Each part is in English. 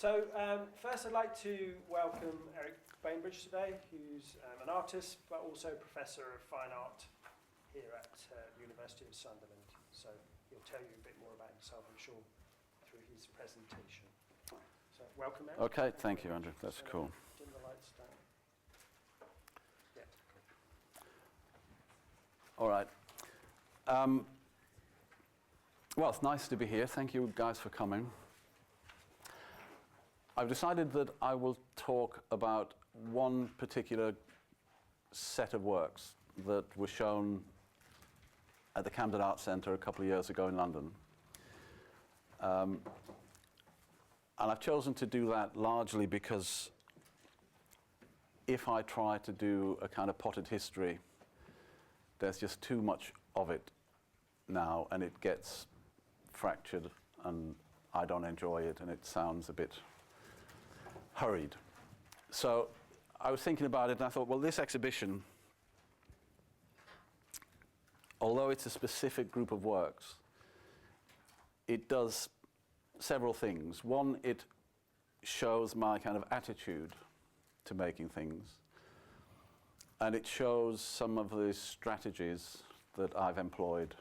So first I'd like to welcome Eric Bainbridge today, who's an artist but also Professor of Fine Art here at the University of Sunderland. So he'll tell you a bit more about himself, I'm sure, through his presentation. So welcome, Eric. Okay, thank you, Andrew. That's cool. Dim the lights down. Yeah. All right. Well, it's nice to be here. Thank you guys for coming. I've decided that I will talk about one particular set of works that were shown at the Camden Art Centre a couple of years ago in London. And I've chosen to do that largely because if I try to do a kind of potted history, there's just too much of it now, and it gets fractured, and I don't enjoy it, and it sounds a bit hurried. So I was thinking about it, and I thought, well, this exhibition, although it's a specific group of works, it does several things. One, it shows my kind of attitude to making things, and it shows some of the strategies that I've employed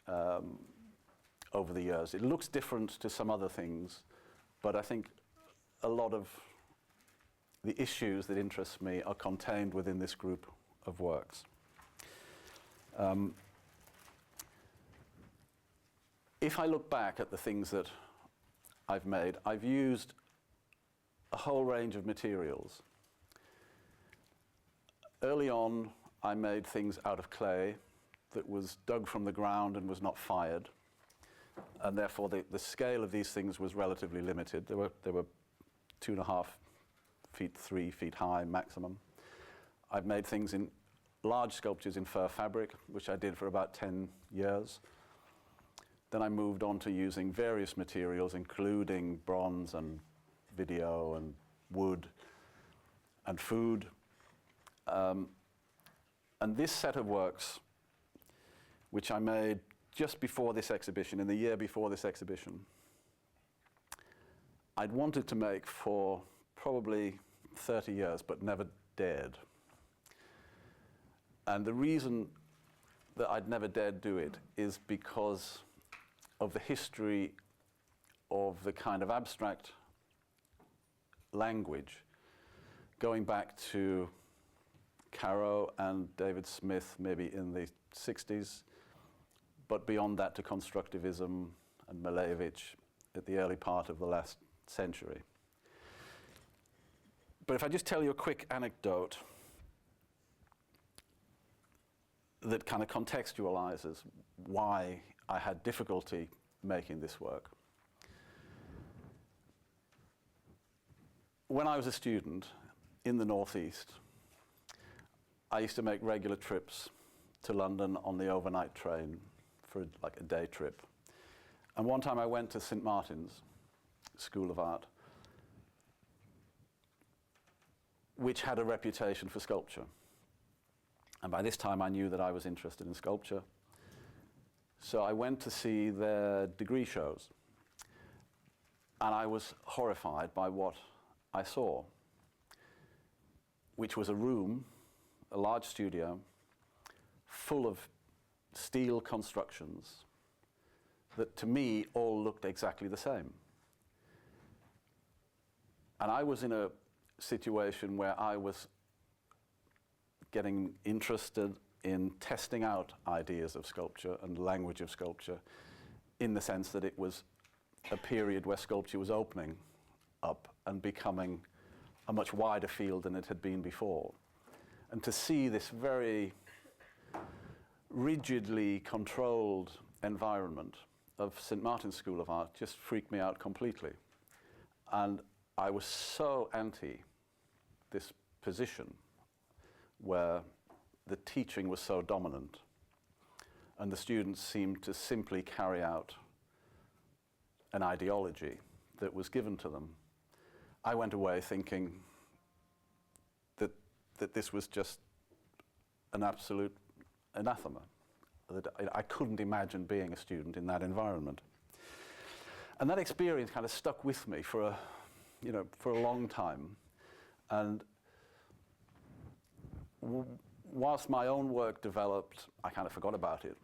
over the years. It looks different to some other things, but I think a lot of the issues that interest me are contained within this group of works. If I look back at the things that I've made, I've used a whole range of materials. Early on, I made things out of clay that was dug from the ground and was not fired, and therefore the scale of these things was relatively limited. They were 2.5 feet, 3 feet high maximum. I've made things in large sculptures in fur fabric, which I did for about 10 years. Then I moved on to using various materials, including bronze and video and wood and food. And this set of works, which I made just before this exhibition, in the year before this exhibition, I'd wanted to make for probably 30 years, but never dared. And the reason that I'd never dared do it is because of the history of the kind of abstract language going back to Caro and David Smith, maybe in the 60s, but beyond that to constructivism and Malevich at the early part of the last century. But if I just tell you a quick anecdote that kind of contextualizes why I had difficulty making this work. When I was a student in the Northeast, I used to make regular trips to London on the overnight train for like a day trip. And one time I went to St. Martin's School of Art, which had a reputation for sculpture. And by this time I knew that I was interested in sculpture. So I went to see their degree shows. And I was horrified by what I saw, which was a room, a large studio, full of steel constructions that to me all looked exactly the same. And I was in a situation where I was getting interested in testing out ideas of sculpture and language of sculpture, in the sense that it was a period where sculpture was opening up and becoming a much wider field than it had been before. And to see this very rigidly controlled environment of St. Martin's School of Art just freaked me out completely. And I was so anti this position where the teaching was so dominant and the students seemed to simply carry out an ideology that was given to them. I went away thinking that this was just an absolute anathema, that I couldn't imagine being a student in that environment. And that experience kind of stuck with me for a long time. And whilst my own work developed, I kind of forgot about it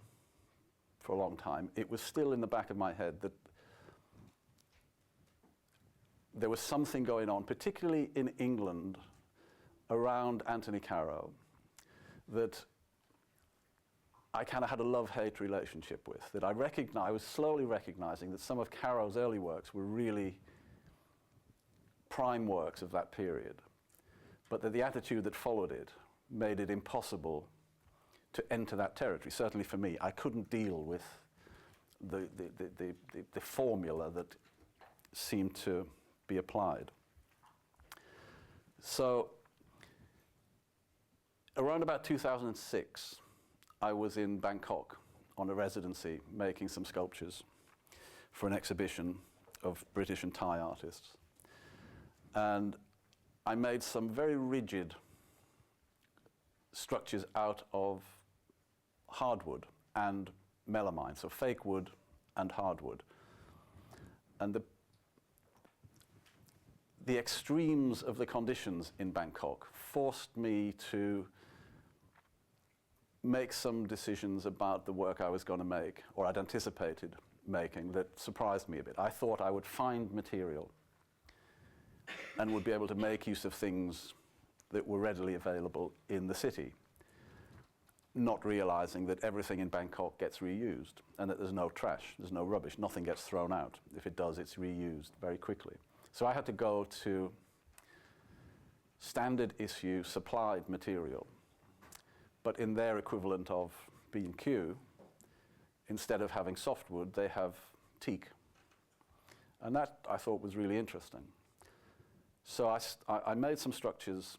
for a long time. It was still in the back of my head that there was something going on, particularly in England, around Anthony Caro, that I kind of had a love-hate relationship with, that I was slowly recognizing that some of Caro's early works were really prime works of that period, but that the attitude that followed it made it impossible to enter that territory. Certainly for me, I couldn't deal with the formula that seemed to be applied. So around about 2006, I was in Bangkok on a residency making some sculptures for an exhibition of British and Thai artists. And I made some very rigid structures out of hardwood and melamine, so fake wood and hardwood. And the extremes of the conditions in Bangkok forced me to make some decisions about the work I was going to make, or I'd anticipated making, that surprised me a bit. I thought I would find material and would be able to make use of things that were readily available in the city, not realizing that everything in Bangkok gets reused and that there's no trash, there's no rubbish, nothing gets thrown out. If it does, it's reused very quickly. So I had to go to standard issue supplied material, but in their equivalent of B&Q, instead of having softwood, they have teak. And that I thought was really interesting. So I made some structures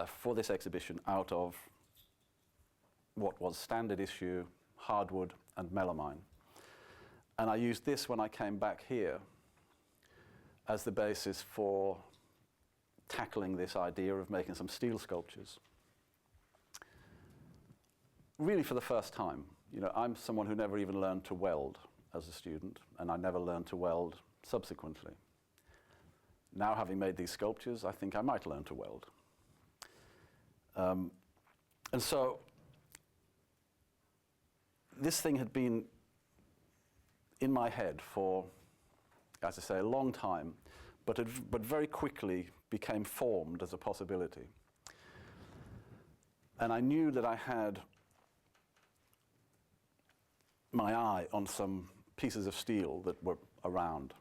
for this exhibition out of what was standard issue, hardwood and melamine. And I used this when I came back here as the basis for tackling this idea of making some steel sculptures. Really for the first time. You know, I'm someone who never even learned to weld as a student, and I never learned to weld subsequently. Now, having made these sculptures, I think I might learn to weld. And so this thing had been in my head for, as I say, a long time, but very quickly became formed as a possibility. And I knew that I had my eye on some pieces of steel that were around.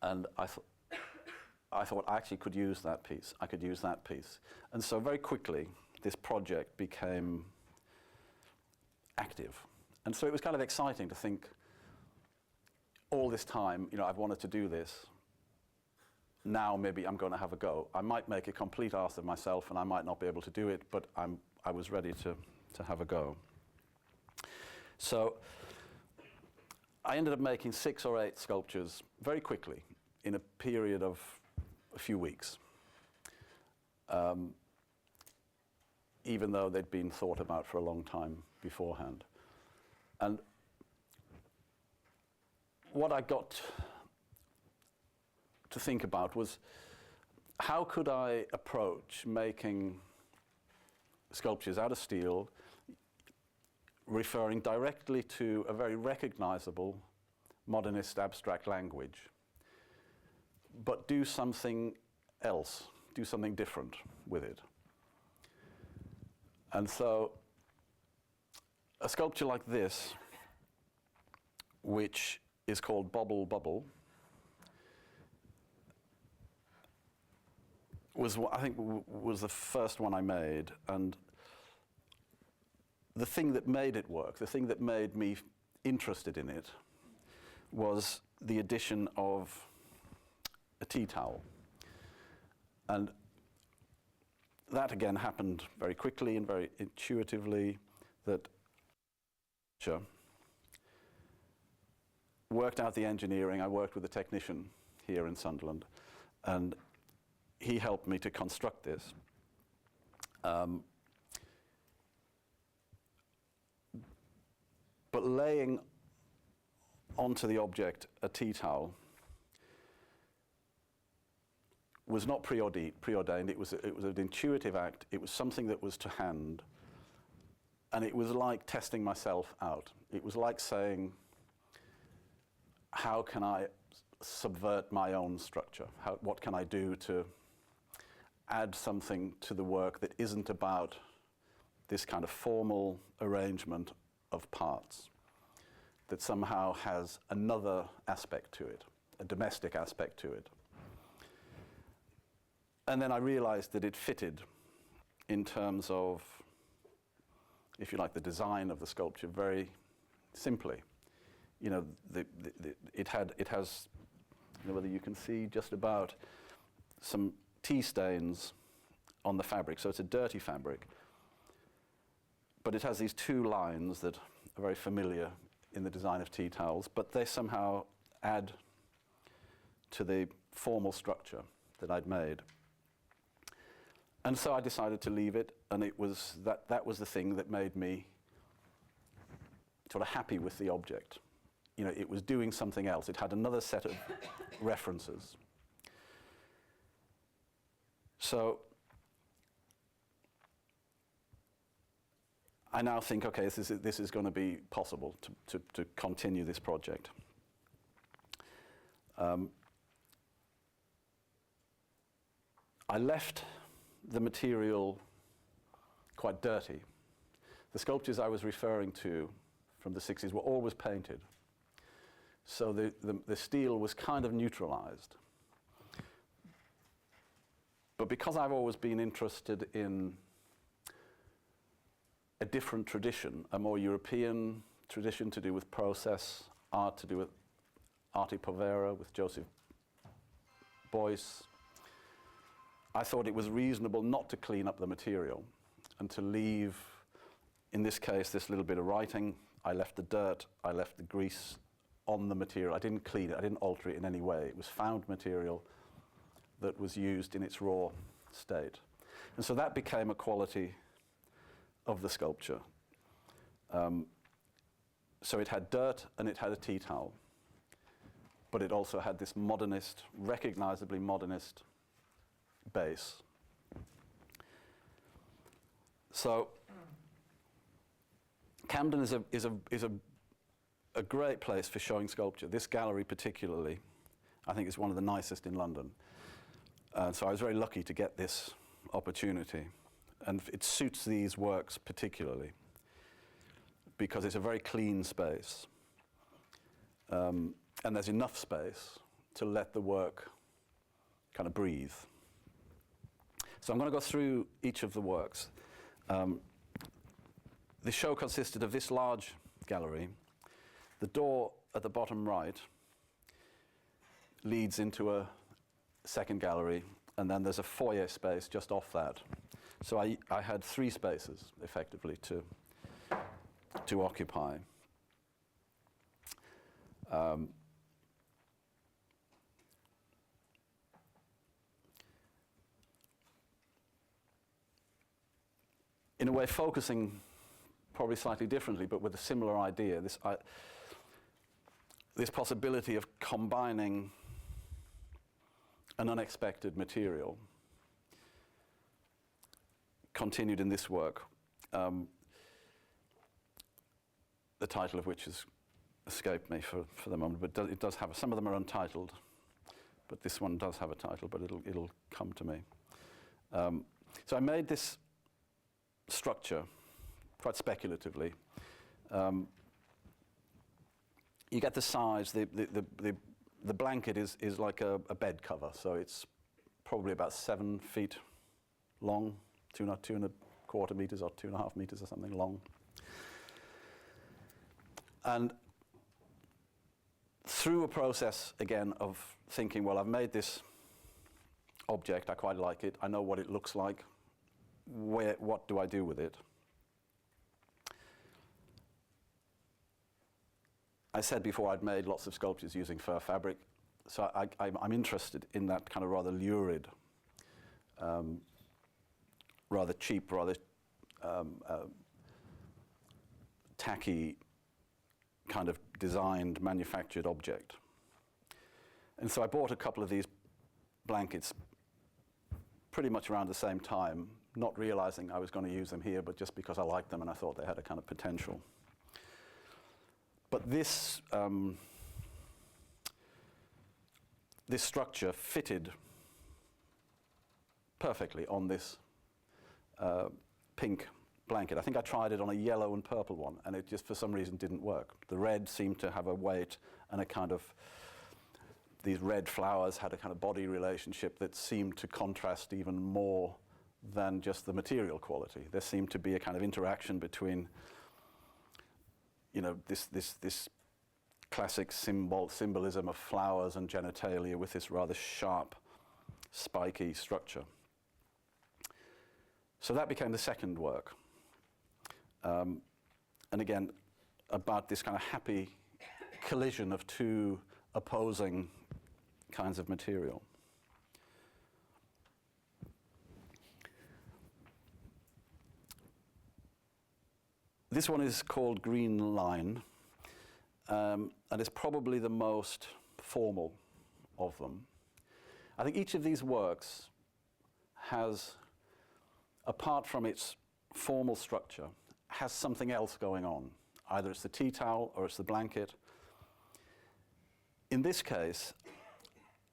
And I thought I actually could use that piece. I could use that piece. And so very quickly, this project became active. And so it was kind of exciting to think, all this time, you know, I've wanted to do this. Now maybe I'm going to have a go. I might make a complete ass of myself and I might not be able to do it, but I was ready to have a go. So I ended up making 6 or 8 sculptures very quickly in a period of a few weeks, even though they'd been thought about for a long time beforehand. And what I got to think about was, how could I approach making sculptures out of steel, referring directly to a very recognizable modernist abstract language, but do something else, do something different with it. And so a sculpture like this, which is called Bobble Bubble, was the first one I made. And the thing that made it work, the thing that made me interested in it, was the addition of a tea towel. And that again happened very quickly and very intuitively, that worked out the engineering. I worked with a technician here in Sunderland, and he helped me to construct this. But laying onto the object a tea towel was not preordained. It was an intuitive act. It was something that was to hand. And it was like testing myself out. It was like saying, how can I subvert my own structure? What can I do to add something to the work that isn't about this kind of formal arrangement of parts, that somehow has another aspect to it, a domestic aspect to it. And then I realized that it fitted in terms of, if you like, the design of the sculpture very simply. You know, it has, you know, whether you can see just about some tea stains on the fabric. So it's a dirty fabric. But it has these two lines that are very familiar in the design of tea towels, but they somehow add to the formal structure that I'd made. And so I decided to leave it, and it was that was the thing that made me sort of happy with the object. You know, it was doing something else. It had another set of references. So I now think, okay, this is going to be possible to continue this project. I left the material quite dirty. The sculptures I was referring to from the 60s were always painted. So the steel was kind of neutralized. But because I've always been interested in a different tradition, a more European tradition to do with process, art to do with arte povera, with Joseph Beuys, I thought it was reasonable not to clean up the material and to leave, in this case, this little bit of writing. I left the dirt, I left the grease on the material. I didn't clean it, I didn't alter it in any way. It was found material that was used in its raw state. And so that became a quality of the sculpture. So it had dirt and it had a tea towel, but it also had this modernist, recognizably modernist base. So Camden is a great place for showing sculpture. This gallery particularly, I think, is one of the nicest in London. So I was very lucky to get this opportunity. And it suits these works particularly because it's a very clean space. And there's enough space to let the work kind of breathe. So I'm going to go through each of the works. The show consisted of this large gallery. The door at the bottom right leads into a second gallery, and then there's a foyer space just off that. So I had three spaces, effectively, to occupy. In a way, focusing probably slightly differently, but with a similar idea, this possibility of combining an unexpected material continued in this work, the title of which has escaped me for the moment, but it does have, some of them are untitled, but this one does have a title, but it'll come to me. So I made this structure quite speculatively. You get the size, the blanket is like a bed cover, so it's probably about 7 feet long, 2.25 meters or 2.5 meters or something long. And through a process, again, of thinking, well, I've made this object, I quite like it, I know what it looks like, what do I do with it? I said before I'd made lots of sculptures using fur fabric, so I'm interested in that kind of rather lurid, rather cheap, rather tacky kind of designed, manufactured object. And so I bought a couple of these blankets pretty much around the same time, not realizing I was going to use them here, but just because I liked them and I thought they had a kind of potential. But this this structure fitted perfectly on this pink blanket. I think I tried it on a yellow and purple one, and it just for some reason didn't work. The red seemed to have a weight and a kind of, these red flowers had a kind of body relationship that seemed to contrast even more than just the material quality. There seemed to be a kind of interaction between, you know, this classic symbolism of flowers and genitalia with this rather sharp, spiky structure. So that became the second work. And again, about this kind of happy collision of two opposing kinds of material. This one is called Green Line, and it's probably the most formal of them. I think each of these works has, apart from its formal structure, has something else going on. Either it's the tea towel or it's the blanket. In this case,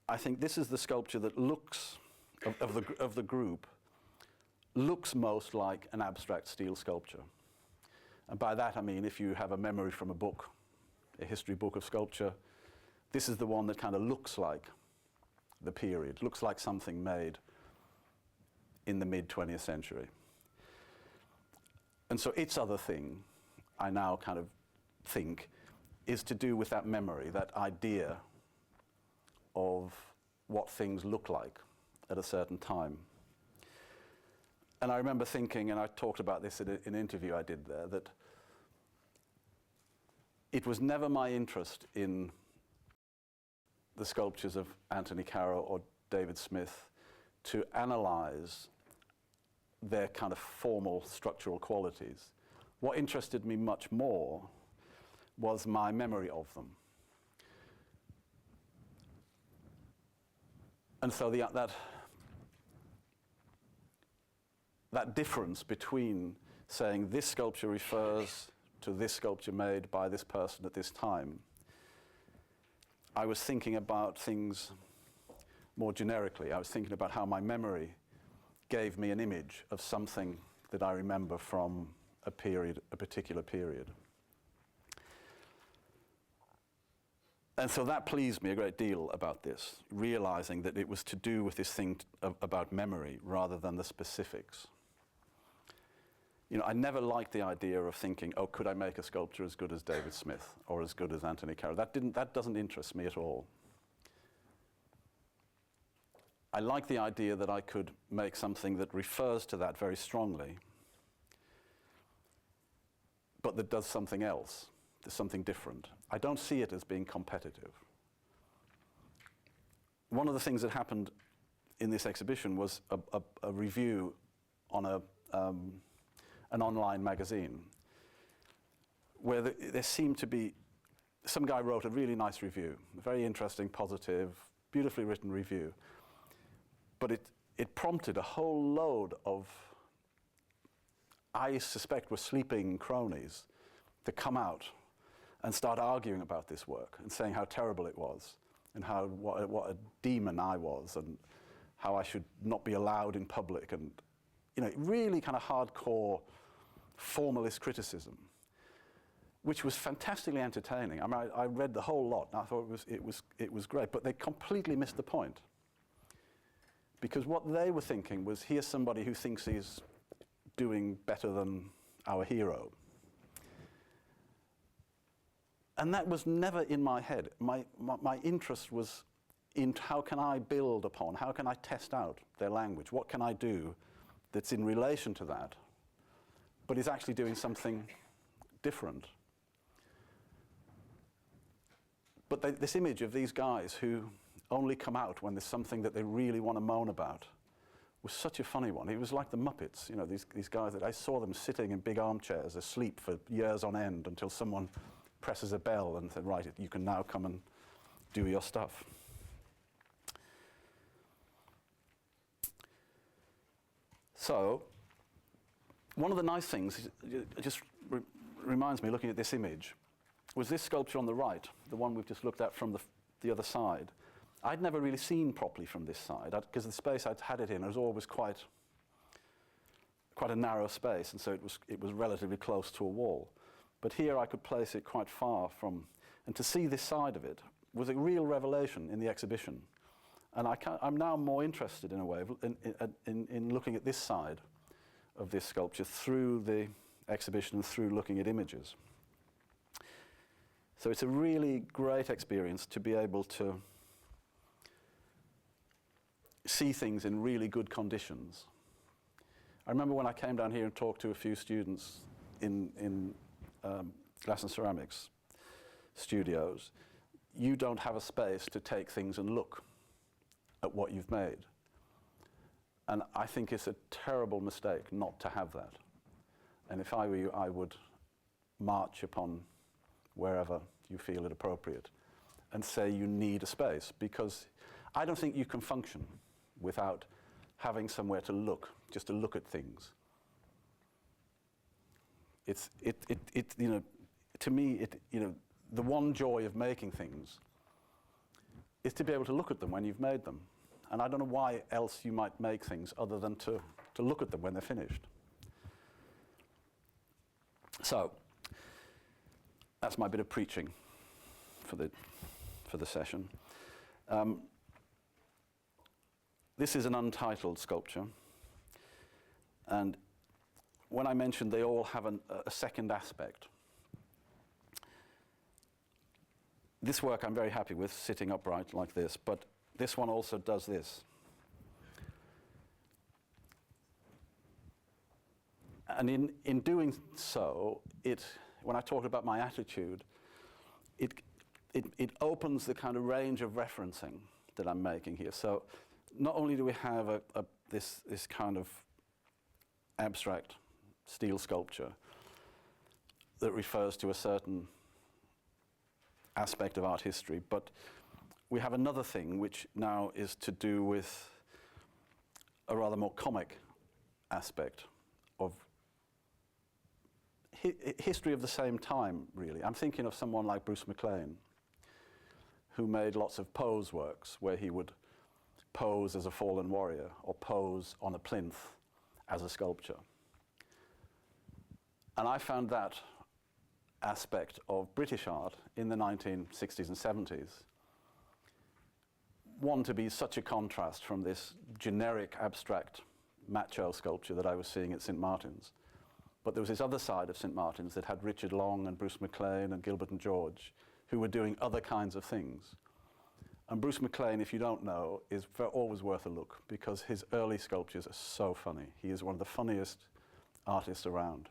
I think this is the sculpture that looks, of the group, looks most like an abstract steel sculpture. And by that I mean if you have a memory from a book, a history book of sculpture, this is the one that kind of looks like the period, looks like something made in the mid-20th century. And so its other thing, I now kind of think, is to do with that memory, that idea of what things look like at a certain time. And I remember thinking, and I talked about this in an interview I did there, that it was never my interest in the sculptures of Anthony Caro or David Smith to analyze their kind of formal structural qualities. What interested me much more was my memory of them. And so that difference between saying this sculpture refers to this sculpture made by this person at this time, I was thinking about things more generically. I was thinking about how my memory gave me an image of something that I remember from a period, a particular period. And so that pleased me a great deal about this, realizing that it was to do with this thing about memory rather than the specifics. You know, I never liked the idea of thinking, oh, could I make a sculpture as good as David Smith or as good as Anthony Caro? That doesn't interest me at all. I like the idea that I could make something that refers to that very strongly, but that does something else, does something different. I don't see it as being competitive. One of the things that happened in this exhibition was a review on an online magazine where there seemed to be, some guy wrote a really nice review, a very interesting, positive, beautifully written review. But it prompted a whole load of, I suspect, were sleeping cronies to come out and start arguing about this work and saying how terrible it was and what a demon I was and how I should not be allowed in public, and you know, really kind of hardcore formalist criticism, which was fantastically entertaining. I mean, I read the whole lot and I thought it was great, but they completely missed the point. Because what they were thinking was, here's somebody who thinks he's doing better than our hero. And that was never in my head. My interest was in how can I build upon, how can I test out their language? What can I do that's in relation to that, but is actually doing something different? But this image of these guys who only come out when there's something that they really want to moan about was such a funny one. It was like the Muppets, you know, these guys that I saw them sitting in big armchairs asleep for years on end until someone presses a bell and says, right, you can now come and do your stuff. So, one of the nice things, it just reminds me, looking at this image, was this sculpture on the right, the one we've just looked at from the other side. I'd never really seen properly from this side, because the space I'd had it in was always quite a narrow space, and so it was relatively close to a wall. But here I could place it quite far from, and to see this side of it was a real revelation in the exhibition. And I'm now more interested, in a way, in looking at this side of this sculpture through the exhibition and through looking at images. So it's a really great experience to be able to see things in really good conditions. I remember when I came down here and talked to a few students in glass and ceramics studios, you don't have a space to take things and look at what you've made. And I think it's a terrible mistake not to have that. And if I were you, I would march upon wherever you feel it appropriate and say you need a space, because I don't think you can function without having somewhere to look, just to look at things. To me, the one joy of making things is to be able to look at them when you've made them. And I don't know why else you might make things other than to look at them when they're finished. So, that's my bit of preaching for the session. This is an untitled sculpture. And when I mentioned they all have a second aspect, this work I'm very happy with, sitting upright like this, but this one also does this. And in doing so, when I talk about my attitude, it opens the kind of range of referencing that I'm making here. So not only do we have this kind of abstract steel sculpture that refers to a certain aspect of art history, but we have another thing which now is to do with a rather more comic aspect of history of the same time, really. I'm thinking of someone like Bruce MacLean, who made lots of pose works where he would pose as a fallen warrior or pose on a plinth as a sculpture. And I found that aspect of British art in the 1960s and 70s, one, to be such a contrast from this generic abstract macho sculpture that I was seeing at St. Martin's. But there was this other side of St. Martin's that had Richard Long and Bruce MacLean and Gilbert and George, who were doing other kinds of things. And Bruce MacLean, if you don't know, is always worth a look, because his early sculptures are so funny. He is one of the funniest artists around.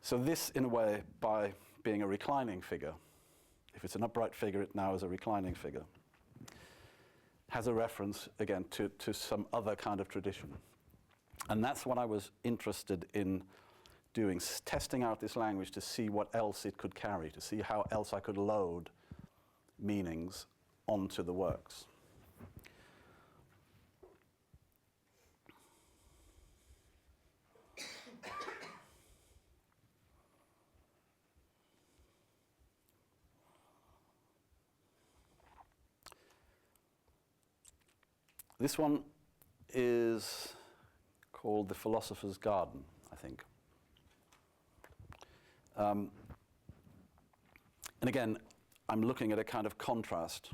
So this, in a way, by being a reclining figure, if it's an upright figure, it now is a reclining figure, has a reference, again, to some other kind of tradition. And that's what I was interested in doing, testing out this language to see what else it could carry, to see how else I could load meanings onto the works. This one is called The Philosopher's Garden, I think. And again, I'm looking at a kind of contrast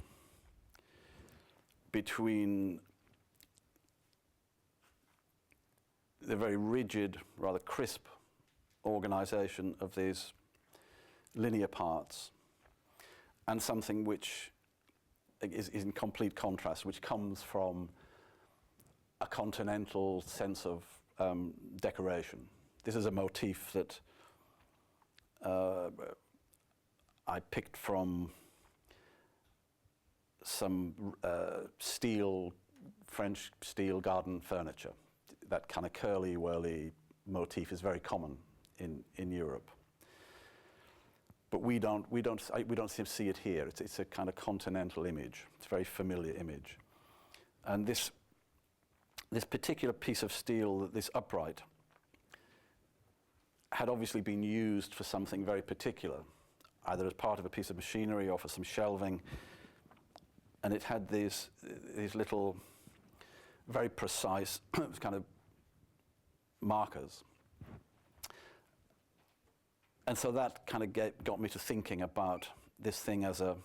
between the very rigid, rather crisp organization of these linear parts and something which is in complete contrast, which comes from a continental sense of decoration. This is a motif that I picked from some French steel garden furniture. That kind of curly-whirly motif is very common in Europe. but we don't see it here. It's a kind of continental image. It's a very familiar image. And this particular piece of steel, this upright, had obviously been used for something very particular, either as part of a piece of machinery or for some shelving. And it had these little, very precise kind of markers. And so that kind of got me to thinking about this thing as a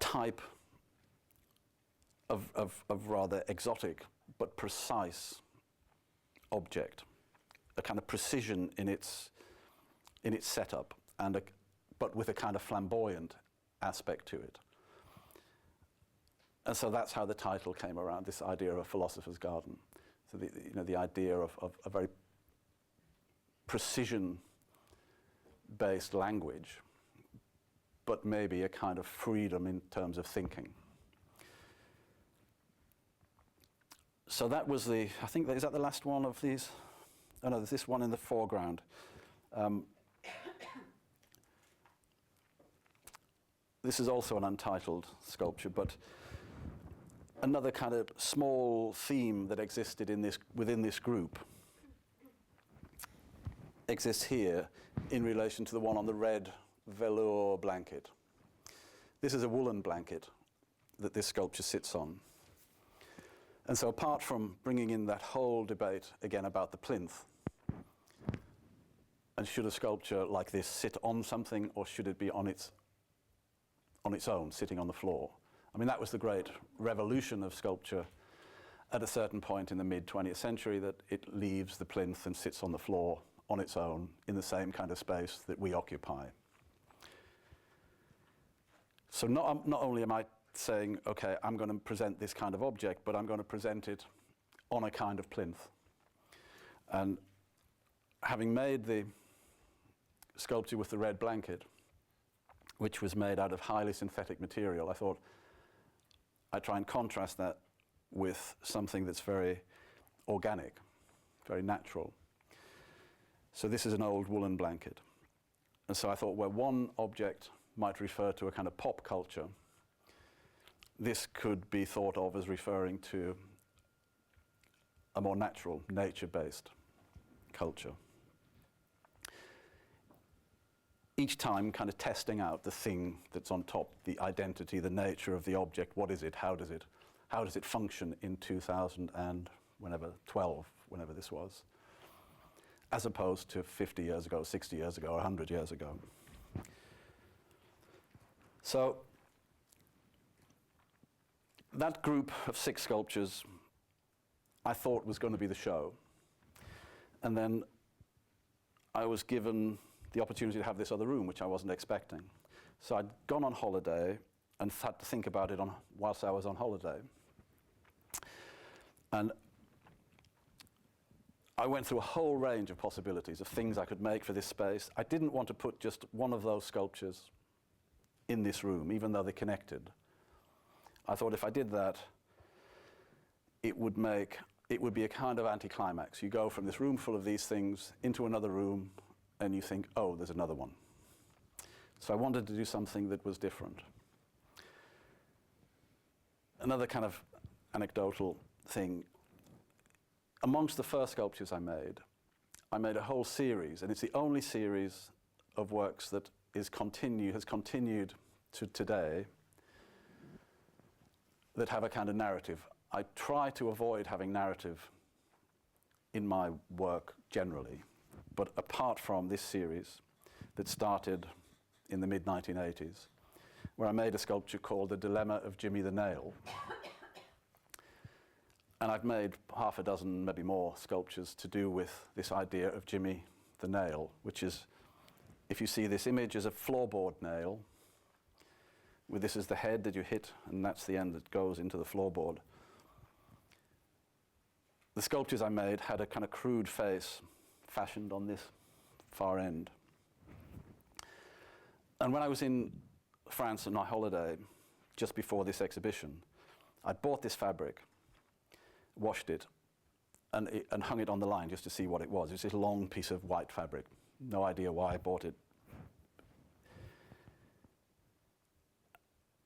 type of rather exotic but precise object, a kind of precision in its setup, but with a kind of flamboyant aspect to it. And so that's how the title came around, this idea of a philosopher's garden. So the idea of a very precision-based language, but maybe a kind of freedom in terms of thinking. So that was is that the last one of these? Oh no, there's this one in the foreground. This is also an untitled sculpture, but another kind of small theme that existed within this group exists here in relation to the one on the red velour blanket. This is a woolen blanket that this sculpture sits on. And so apart from bringing in that whole debate again about the plinth, and should a sculpture like this sit on something or should it be on its own, sitting on the floor? I mean, that was the great revolution of sculpture at a certain point in the mid-20th century, that it leaves the plinth and sits on the floor on its own in the same kind of space that we occupy. So not only am I saying, okay, I'm going to present this kind of object, but I'm going to present it on a kind of plinth. And having made the sculpture with the red blanket, which was made out of highly synthetic material, I thought I'd try and contrast that with something that's very organic, very natural. So this is an old woolen blanket. And so I thought where one object might refer to a kind of pop culture, this could be thought of as referring to a more natural, nature-based culture. Each time kind of testing out the thing that's on top, the identity, the nature of the object. What is it? How does it function in 2012, whenever this was, as opposed to 50 years ago, 60 years ago, 100 years ago. So that group of 6 sculptures I thought was going to be the show. And then I was given the opportunity to have this other room, which I wasn't expecting. So I'd gone on holiday and had to think about it whilst I was on holiday. And I went through a whole range of possibilities of things I could make for this space. I didn't want to put just one of those sculptures in this room, even though they connected. I thought if I did that, it would be a kind of anticlimax. You go from this room full of these things into another room, and you think, oh, there's another one. So I wanted to do something that was different. Another kind of anecdotal thing, amongst the first sculptures I made a whole series, and it's the only series of works that has continued to today, that have a kind of narrative. I try to avoid having narrative in my work generally, but apart from this series that started in the mid-1980s, where I made a sculpture called The Dilemma of Jimmy the Nail. And I've made half a dozen, maybe more, sculptures to do with this idea of Jimmy the Nail, which is, if you see this image as a floorboard nail, with this as the head that you hit, and that's the end that goes into the floorboard. The sculptures I made had a kind of crude face fashioned on this far end. And when I was in France on my holiday, just before this exhibition, I bought this fabric, washed it, and hung it on the line just to see what it was. It's this long piece of white fabric, No idea why I bought it.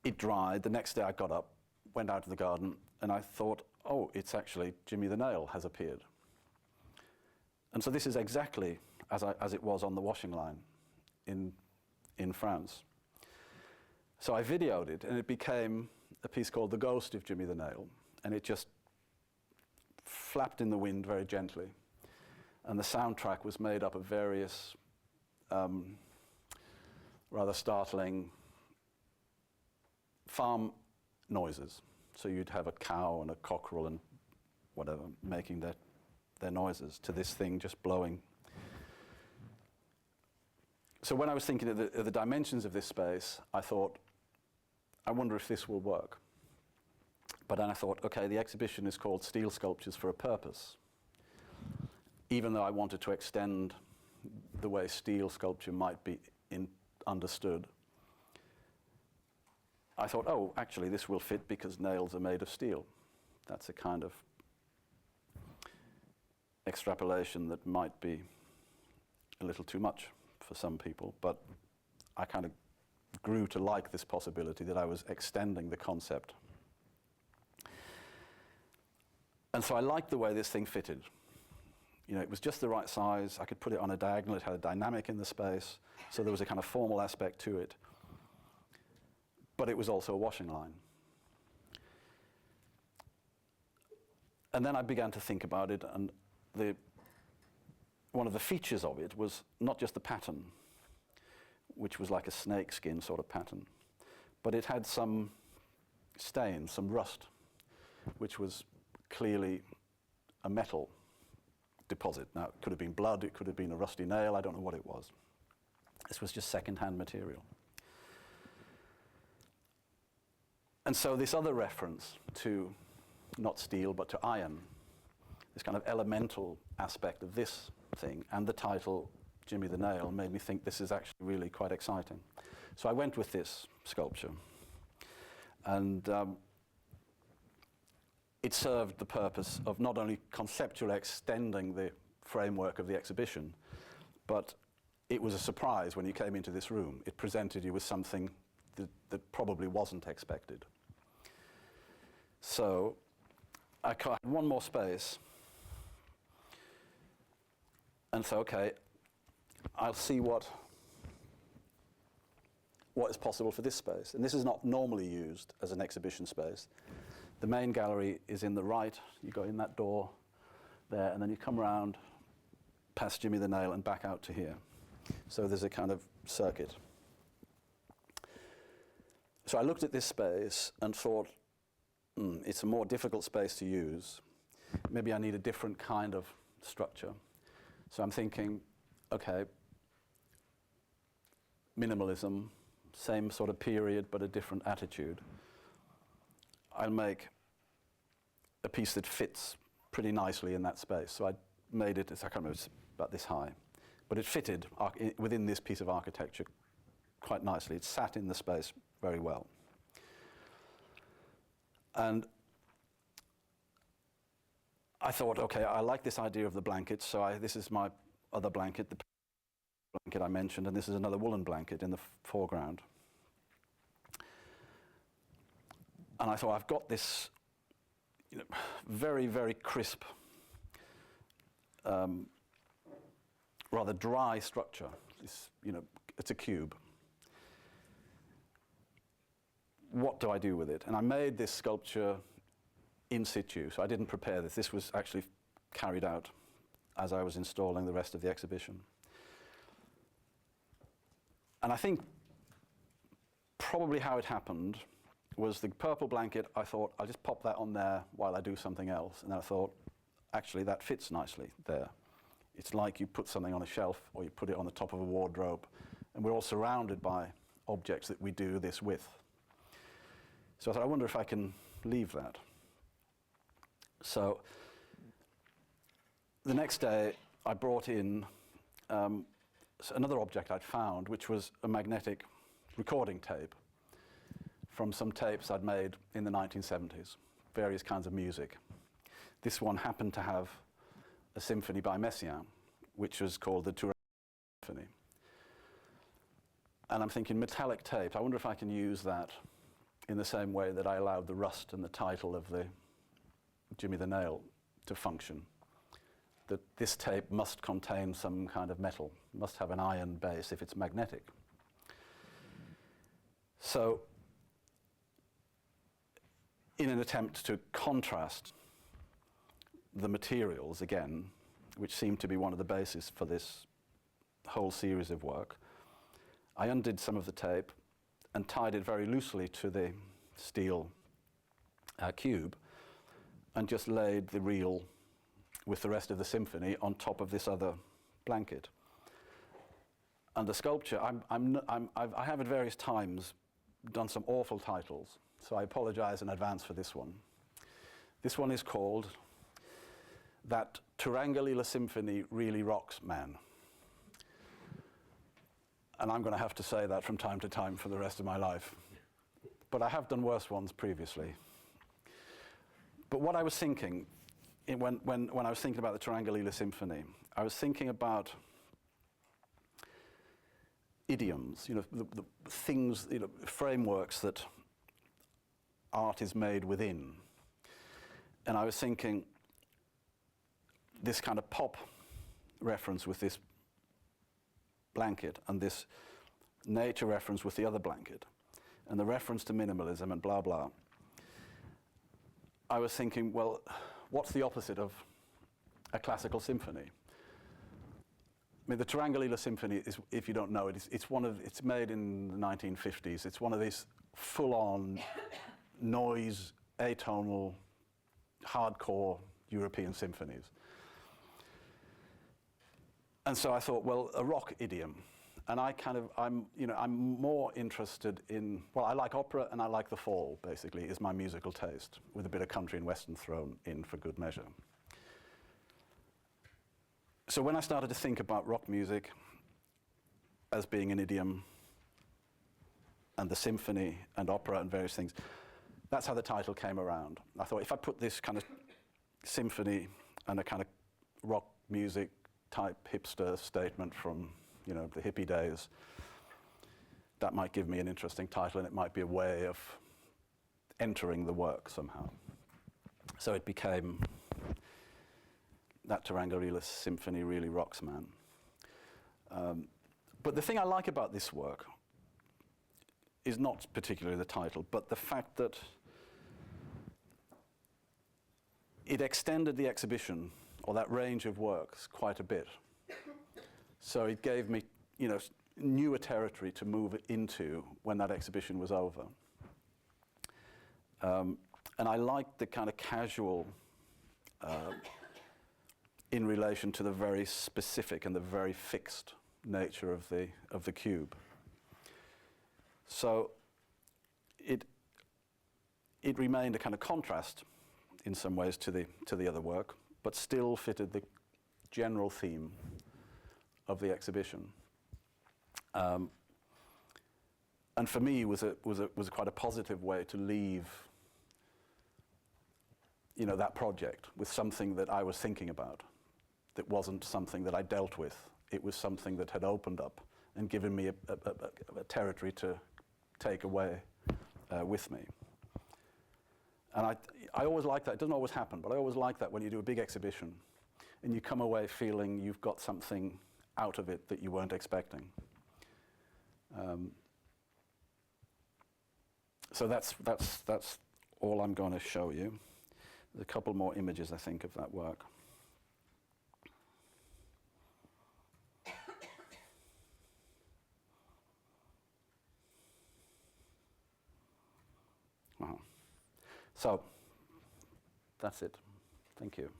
It dried. The next day I got up, went out to the garden, and I thought, oh, it's actually Jimmy the Nail has appeared. And so this is exactly as it was on the washing line in France. So I videoed it, and it became a piece called The Ghost of Jimmy the Nail, and it just flapped in the wind very gently. And the soundtrack was made up of various rather startling farm noises. So you'd have a cow and a cockerel and whatever making their noises to this thing just blowing. So when I was thinking of the dimensions of this space, I thought, I wonder if this will work. But then I thought, okay, the exhibition is called Steel Sculptures for a Purpose. Even though I wanted to extend the way steel sculpture might be understood, I thought, oh, actually this will fit because nails are made of steel. That's a kind of extrapolation that might be a little too much for some people, but I kind of grew to like this possibility that I was extending the concept. And so I liked the way this thing fitted. You know, it was just the right size. I could put it on a diagonal. It had a dynamic in the space, so there was a kind of formal aspect to it. But it was also a washing line. And then I began to think about it, and one of the features of it was not just the pattern, which was like a snake skin sort of pattern, but it had some stain, some rust, which was clearly a metal deposit. Now, it could have been blood, it could have been a rusty nail, I don't know what it was. This was just second-hand material. And so this other reference to not steel, but to iron, this kind of elemental aspect of this thing, and the title, Jimmy the Nail, made me think this is actually really quite exciting. So I went with this sculpture. And it served the purpose of not only conceptually extending the framework of the exhibition, but it was a surprise when you came into this room. It presented you with something that probably wasn't expected. So I had one more space, and so, okay, I'll see what is possible for this space. And this is not normally used as an exhibition space. The main gallery is in the right. You go in that door there, and then you come around past Jimmy the Nail and back out to here. So there's a kind of circuit. So I looked at this space and thought, it's a more difficult space to use. Maybe I need a different kind of structure. So I'm thinking, okay, minimalism, same sort of period, but a different attitude. I'll make a piece that fits pretty nicely in that space. So I made it, I can't remember, it's about this high. But it fitted within this piece of architecture quite nicely. It sat in the space very well. And I thought, okay, I like this idea of the blanket, so this is my other blanket, the blanket I mentioned, and this is another woolen blanket in the foreground. And I thought, I've got this very, very crisp, rather dry structure. It's a cube. What do I do with it? And I made this sculpture in situ, so I didn't prepare this. This was actually carried out as I was installing the rest of the exhibition. And I think probably how it happened was the purple blanket, I thought, I'll just pop that on there while I do something else. And then I thought, actually, that fits nicely there. It's like you put something on a shelf or you put it on the top of a wardrobe. And we're all surrounded by objects that we do this with. So I thought, I wonder if I can leave that. So the next day, I brought in another object I'd found, which was a magnetic recording tape from some tapes I'd made in the 1970s, various kinds of music. This one happened to have a symphony by Messiaen, which was called the Tour symphony. And I'm thinking metallic tape, I wonder if I can use that in the same way that I allowed the rust and the title of the Jimmy the Nail to function. That this tape must contain some kind of metal, must have an iron base if it's magnetic. So, in an attempt to contrast the materials again, which seem to be one of the bases for this whole series of work, I undid some of the tape and tied it very loosely to the steel cube and just laid the reel with the rest of the symphony on top of this other blanket. And the sculpture, I have at various times done some awful titles, so I apologize in advance for this one. This one is called That Turangalila Symphony Really Rocks Man. And I'm going to have to say that from time to time for the rest of my life. But I have done worse ones previously. But what I was thinking, when I was thinking about the Turangalila Symphony, I was thinking about idioms, you know, the things, you know, frameworks that art is made within. And I was thinking this kind of pop reference with this blanket and this nature reference with the other blanket and the reference to minimalism and blah, blah. I was thinking, well, what's the opposite of a classical symphony? I mean, the Turangalila Symphony is, if you don't know it, it's made in the 1950s. It's one of these full-on noise, atonal, hardcore European symphonies. And so I thought, well, a rock idiom. And I'm more interested in, well, I like opera and I like the fall, basically, is my musical taste, with a bit of country and western thrown in for good measure. So when I started to think about rock music as being an idiom, and the symphony and opera and various things, that's how the title came around. I thought if I put this kind of symphony and a kind of rock music type hipster statement from, you know, the hippie days, that might give me an interesting title and it might be a way of entering the work somehow. So it became That Turangalila Symphony Really Rocks Man. But the thing I like about this work is not particularly the title, but the fact that it extended the exhibition, or that range of works, quite a bit. So it gave me, you know, newer territory to move into when that exhibition was over. And I liked the kind of casual in relation to the very specific and the very fixed nature of the cube. So it remained a kind of contrast in some ways to the other work, but still fitted the general theme of the exhibition. And for me, was quite a positive way to leave, you know, that project with something that I was thinking about, that wasn't something that I dealt with. It was something that had opened up and given me a territory to take away with me. And I always like that. It doesn't always happen, but I always like that when you do a big exhibition and you come away feeling you've got something out of it that you weren't expecting. So that's all I'm going to show you. There's a couple more images, I think, of that work. Wow. So that's it. Thank you.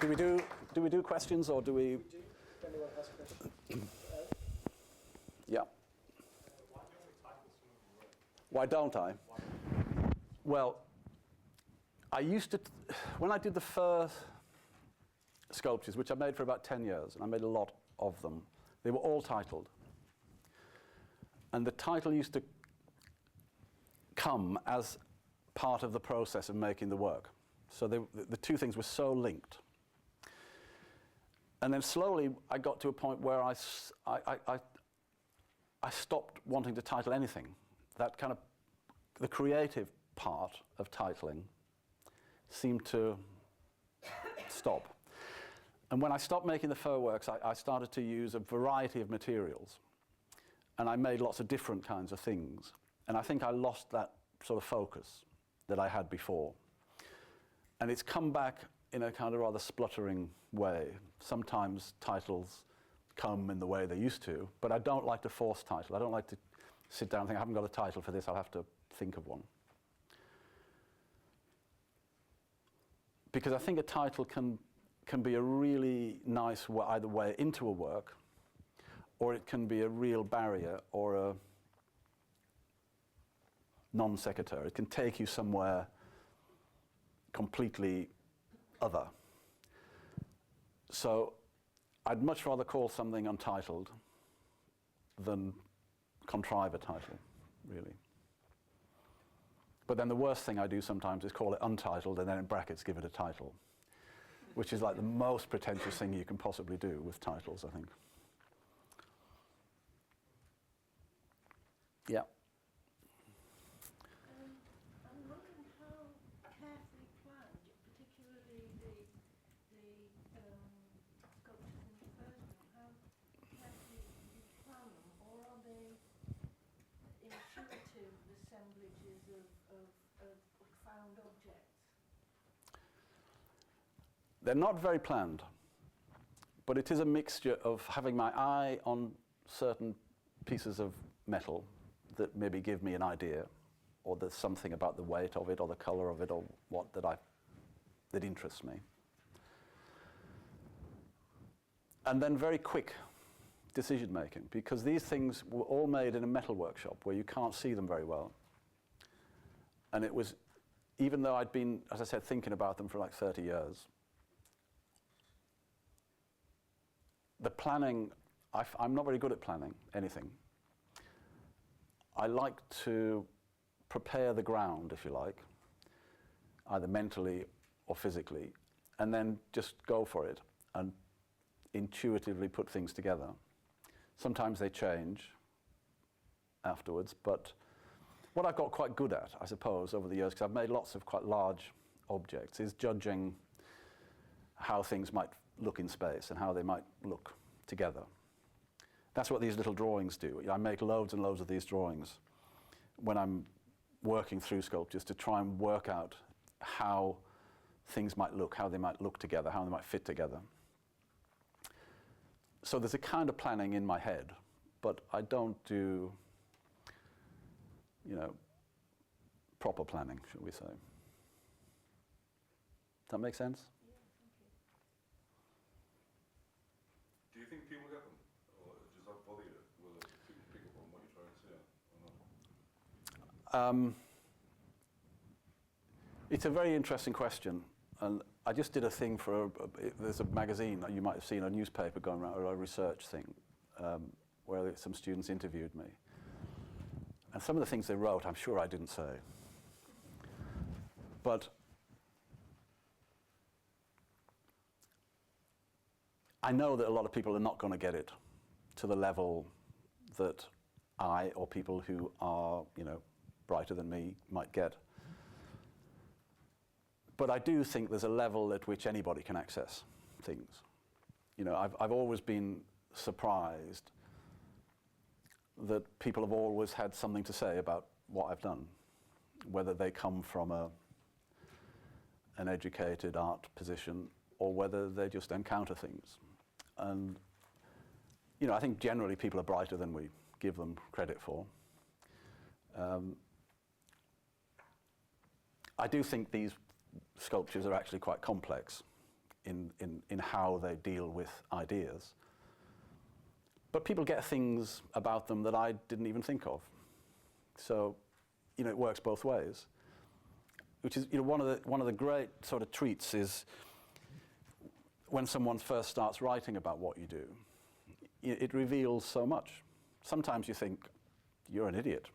Do we do questions or do we? We do. If anyone has questions. Yeah. Why don't I? Well, I used to, when I did the first sculptures, which I made for about 10 years, and I made a lot of them, they were all titled. And the title used to come as part of the process of making the work. So the two things were so linked And then slowly I got to a point where I stopped wanting to title anything. That kind of, the creative part of titling seemed to stop. And when I stopped making the fur works, I started to use a variety of materials. And I made lots of different kinds of things. And I think I lost that sort of focus that I had before. And it's come back in a kind of rather spluttering way. Sometimes titles come in the way they used to, but I don't like to force title. I don't like to sit down and think, I haven't got a title for this, I'll have to think of one. Because I think a title can be a really nice either way into a work, or it can be a real barrier or a non sequitur. It can take you somewhere completely other. So I'd much rather call something untitled than contrive a title, really. But then the worst thing I do sometimes is call it untitled and then in brackets give it a title, which is like the most pretentious thing you can possibly do with titles, I think. Yeah. I'm wondering how carefully planned, particularly the sculptures in the first room, how carefully you plan them, or are they intuitive assemblages of found objects? They're not very planned, but it is a mixture of having my eye on certain pieces of metal that maybe give me an idea, or there's something about the weight of it, or the color of it, or what that interests me. And then very quick decision making, because these things were all made in a metal workshop where you can't see them very well. And it was, even though I'd been, as I said, thinking about them for like 30 years, the planning, I'm not very good at planning anything. I like to prepare the ground, if you like, either mentally or physically, and then just go for it and intuitively put things together. Sometimes they change afterwards, but what I've got quite good at, I suppose, over the years, because I've made lots of quite large objects, is judging how things might look in space and how they might look together. That's what these little drawings do. I make loads and loads of these drawings when I'm working through sculptures to try and work out how things might look, how they might look together, how they might fit together. So there's a kind of planning in my head, but I don't do, proper planning, shall we say. Does that make sense? Yeah, thank you. Do you think people get them? Or does that bother you? Will people pick up on what you're trying to say or not? It's a very interesting question. And I just did a thing for, there's a magazine that you might have seen, a newspaper going around, or a research thing, where some students interviewed me. And some of the things they wrote, I'm sure I didn't say. But I know that a lot of people are not going to get it to the level that I or people who are, brighter than me might get. But I do think there's a level at which anybody can access things. I've always been surprised that people have always had something to say about what I've done, whether they come from an educated art position or whether they just encounter things. And I think generally people are brighter than we give them credit for. I do think these sculptures are actually quite complex in how they deal with ideas. But people get things about them that I didn't even think of. So, it works both ways. Which is, one of the great sort of treats is when someone first starts writing about what you do. It reveals so much. Sometimes you think, you're an idiot.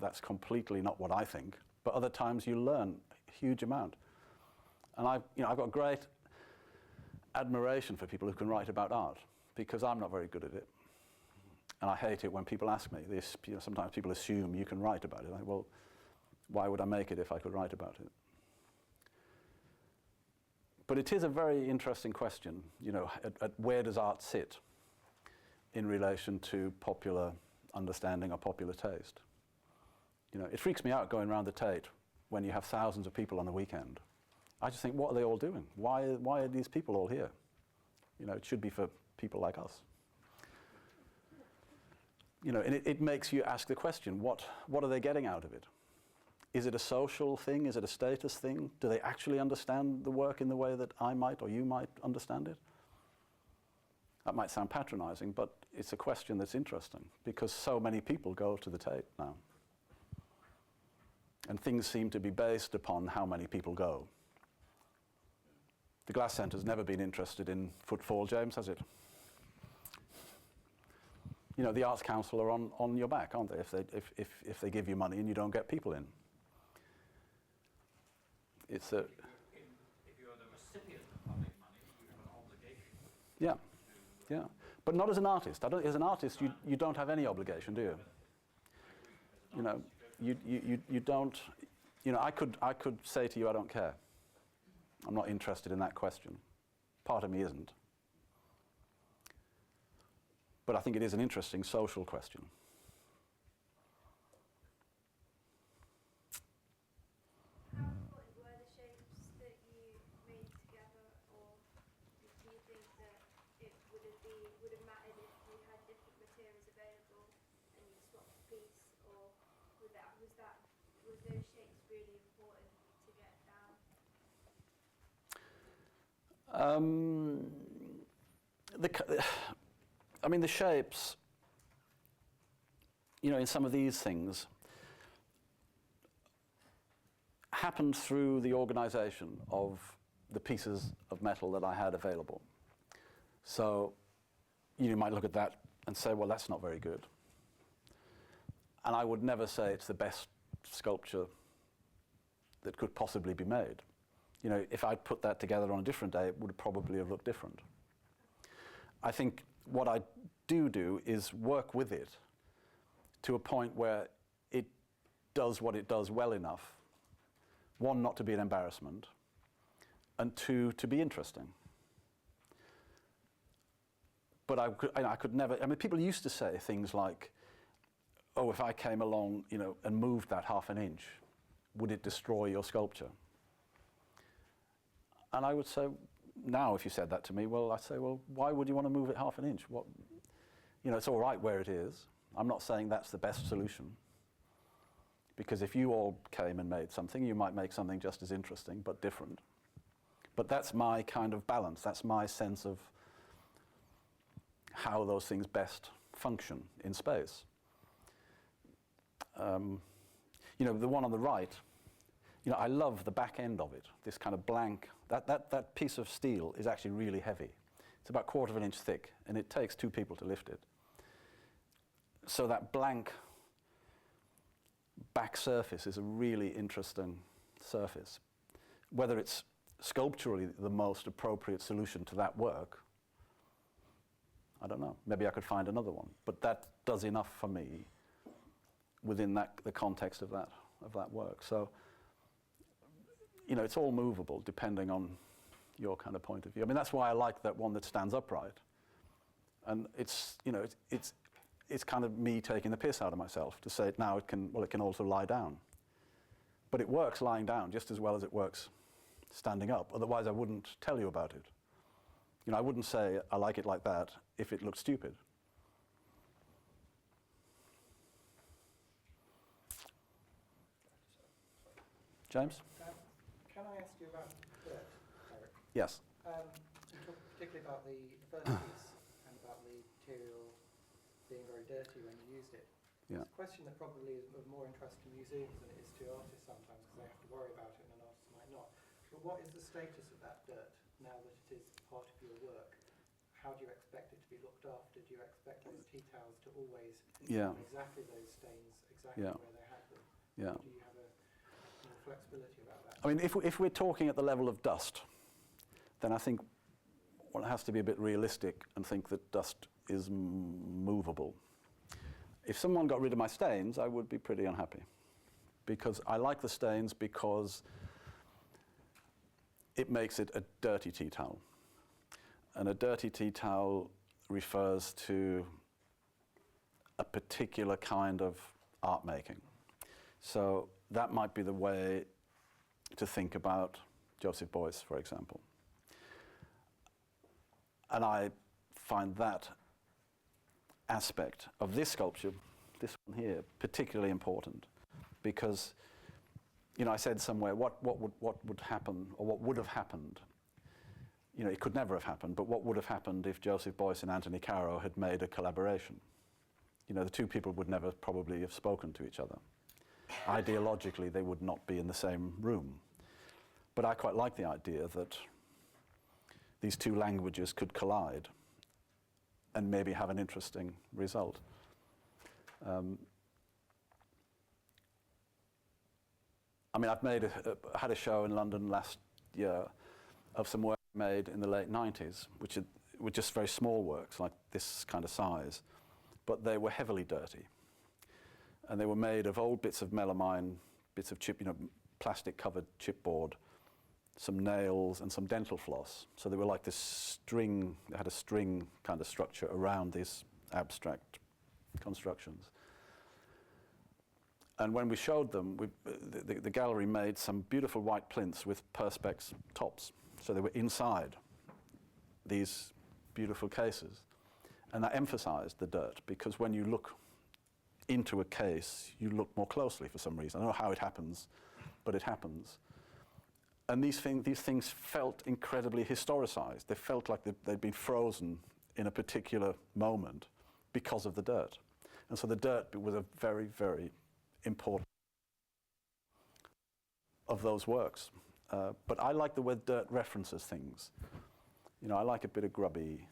That's completely not what I think. But other times you learn a huge amount. And I've got great admiration for people who can write about art, because I'm not very good at it. And I hate it when people ask me this. You know, sometimes people assume you can write about it. Like, well, why would I make it if I could write about it? But it is a very interesting question, you know, at where does art sit in relation to popular understanding or popular taste? You know, it freaks me out going around the Tate when you have thousands of people on a weekend. I just think, what are they all doing? Why are these people all here? You know, it should be for people like us. You know, and it makes you ask the question, what are they getting out of it? Is it a social thing? Is it a status thing? Do they actually understand the work in the way that I might or you might understand it? That might sound patronizing, but it's a question that's interesting because so many people go to the Tate now. And things seem to be based upon how many people go. The Glass Centre's never been interested in footfall, James, has it? You know, the Arts Council are on your back, aren't they, if they give you money and you don't get people in. It's a... If you're the recipient of public money, you have an obligation. Yeah, yeah. But not as an artist. As an artist, you don't have any obligation, do you? You know, you don't... You know, I could say to you, I don't care. I'm not interested in that question. Part of me isn't. But I think it is an interesting social question. How important were the shapes that you made together, or do you think that it would have mattered if you had different materials available and you swapped a piece, or was those shapes really important to get down? I mean, the shapes, you know, in some of these things, happened through the organization of the pieces of metal that I had available. So you might look at that and say, well, that's not very good. And I would never say it's the best sculpture that could possibly be made. You know, if I'd put that together on a different day, it would probably have looked different. I think what I do is work with it to a point where it does what it does well enough. One, not to be an embarrassment, and two, to be interesting. But I could never, I mean, people used to say things like, oh, if I came along, you know, and moved that half an inch, would it destroy your sculpture? And I would say, now if you said that to me, well, I'd say, well, why would you want to move it half an inch? What, you know, it's all right where it is. I'm not saying that's the best solution. Because if you all came and made something, you might make something just as interesting, but different. But that's my kind of balance. That's my sense of how those things best function in space. You know, the one on the right, you know, I love the back end of it, this kind of blank. That piece of steel is actually really heavy. It's about 1/4 of an inch thick, and it takes 2 people to lift it. So that blank back surface is a really interesting surface. Whether it's sculpturally the most appropriate solution to that work, I don't know. Maybe I could find another one. But that does enough for me within the context of that work. So, you know, it's all movable depending on your kind of point of view. I mean, that's why I like that one that stands upright. And it's, you know, it's kind of me taking the piss out of myself to say now it can also lie down. But it works lying down just as well as it works standing up. Otherwise, I wouldn't tell you about it. You know, I wouldn't say I like it like that if it looked stupid. James? Can I ask you about dirt, Eric? Yes. You talked particularly about the first piece and about the material being very dirty when you used it. Yeah. It's a question that probably is of more interest to museums than it is to artists sometimes because they have to worry about it and an artist might not. But what is the status of that dirt now that it is part of your work? How do you expect it to be looked after? Do you expect those tea towels to always have exactly those stains exactly where they had them? Yeah. Or do you have a more flexibility about that? I mean, if we're talking at the level of dust, then I think one has to be a bit realistic and think that dust is movable. If someone got rid of my stains, I would be pretty unhappy, because I like the stains because it makes it a dirty tea towel. And a dirty tea towel refers to a particular kind of art making. So that might be the way to think about Joseph Beuys, for example. And I find that aspect of this sculpture, this one here, particularly important, because, you know, I said somewhere, what would happen, or what would have happened? You know, it could never have happened, but what would have happened if Joseph Beuys and Anthony Caro had made a collaboration? You know, the two people would never probably have spoken to each other. Ideologically, they would not be in the same room. But I quite like the idea that these two languages could collide and maybe have an interesting result. I mean, I've had a show in London last year of some work made in the late 90s, which were just very small works, like this kind of size, but they were heavily dirty. And they were made of old bits of melamine, bits of chip, you know, plastic-covered chipboard, some nails and some dental floss. So they were like this string, they had a string kind of structure around these abstract constructions. And when we showed them, the gallery made some beautiful white plinths with perspex tops. So they were inside these beautiful cases. And that emphasized the dirt, because when you look into a case, you look more closely for some reason. I don't know how it happens, but it happens. And these things felt incredibly historicized. They felt like they'd been frozen in a particular moment because of the dirt. And so the dirt was a very, very important of those works. But I like the way dirt references things. You know, I like a bit of grubby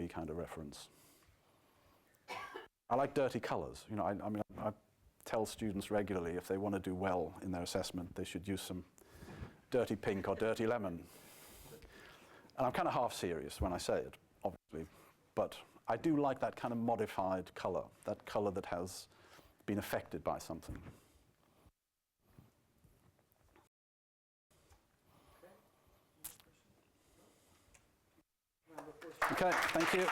kind of reference. I like dirty colors. You know, I mean, I tell students regularly if they want to do well in their assessment, they should use some dirty pink or dirty lemon. And I'm kind of half serious when I say it, obviously, but I do like that kind of modified color, that color that has been affected by something. Okay, thank you.